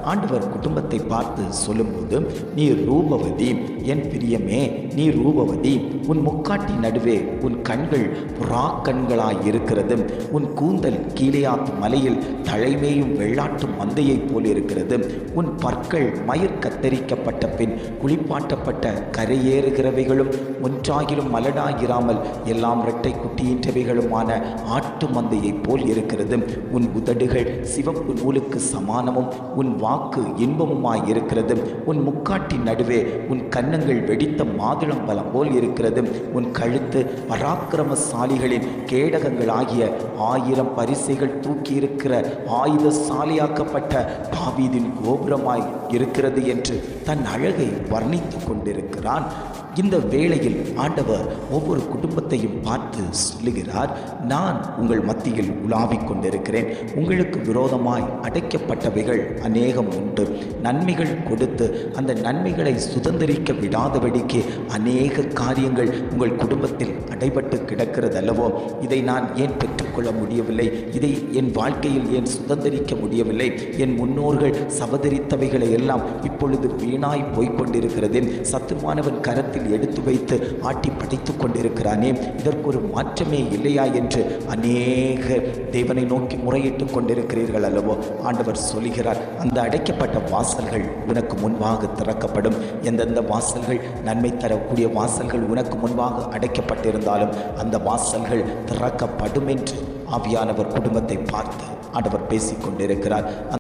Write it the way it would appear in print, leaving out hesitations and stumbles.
ஆண்டவர் குடும்பத்தை பார்த்து சொல்லும்போது, நீ ரூபவதி, என் பிரியமே, நீ ரூபவதி, உன் முக்காட்டி நடுவே உன் கண்கள் புறா கண்களாய் இருக்கிறது, உன் கூந்தல் கீலேயாத் மலையில் தழைமேயும் வெள்ளாட்டு மந்தையைப் போல் இருக்கிறது, உன் பற்கள் மயிர் கத்தரிக்கப்பட்ட பின் குளிப்பாட்டப்பட்ட கரையேறுகிறவைகளும் ஒன்றாகிலும் மலடாயிராமல் எல்லாம் இரட்டை குட்டியின்றவைகளுமான ஆட்டு மந்தையைப் போல் இருக்கிறது, உன் உதடுகள் சிவப்பு நூலுக்கு சமானமும் உன் வாக்கு இன்பமுமாய் இருக்கிறது, உன் முக்காட்டின் நடுவே உன் கன்னங்கள் வெடித்த மாதுளம்பழம் போல் இருக்கிறது, உன் கழுத்து பராக்கிரமசாலிகளின் கேடகங்களாகிய 1000 பரிசைகள் தூக்கியிருக்கிற ஆயுதசாலியாக்கப்பட்ட தாவீதின் கோபுரமாய் இருக்கிறது என்று தன் அழகை வர்ணித்து கொண்டிருக்கிறான். இந்த வேளையில் ஆண்டவர் ஒவ்வொரு குடும்பத்தையும் பார்த்து சொல்லுகிறார், நான் உங்கள் மத்தியில் உலாவிக் கொண்டிருக்கிறேன். உங்களுக்கு விரோதமாய் அடைக்கப்பட்டவைகள் அநேகம் உண்டு. நன்மைகள் கொடுத்து அந்த நன்மைகளை சுதந்திரிக்க விடாதபடிக்கு அநேக காரியங்கள் உங்கள் குடும்பத்தில் அடைபட்டு கிடக்கிறது அல்லவோ? இதை நான் ஏன் பெற்றுக்கொள்ள முடியவில்லை? இதை என் வாழ்க்கையில் ஏன் சுதந்திரிக்க முடியவில்லை? என் முன்னோர்கள் சபதரித்தவைகளை எல்லாம் இப்பொழுது வீணாய் போய்கொண்டிருக்கிறது. சத்துருவானவன் கரத்தில் எடுத்து வைத்து ஆட்டி படைத்து கொண்டிருக்கிறானே, இதற்கு ஒரு மாற்றமே இல்லையா என்று அநேக தேவனை நோக்கி முறையிட்டுக் கொண்டிருக்கிறீர்கள் அல்லவோ? ஆண்டவர் சொல்கிறார், அந்த அடைக்கப்பட்ட வாசல்கள் உனக்கு முன்பாக திறக்கப்படும். எந்தெந்த வாசல்கள் நன்மை தரக்கூடிய வாசல்கள் உனக்கு முன்பாக அடைக்கப்பட்டிருந்தாலும் அந்த வாசல்கள் திறக்கப்படும் என்று ஆவியானவர் குடும்பத்தை பார்த்து ஆண்டவர் பேசிக் கொண்டிருக்கிறார்.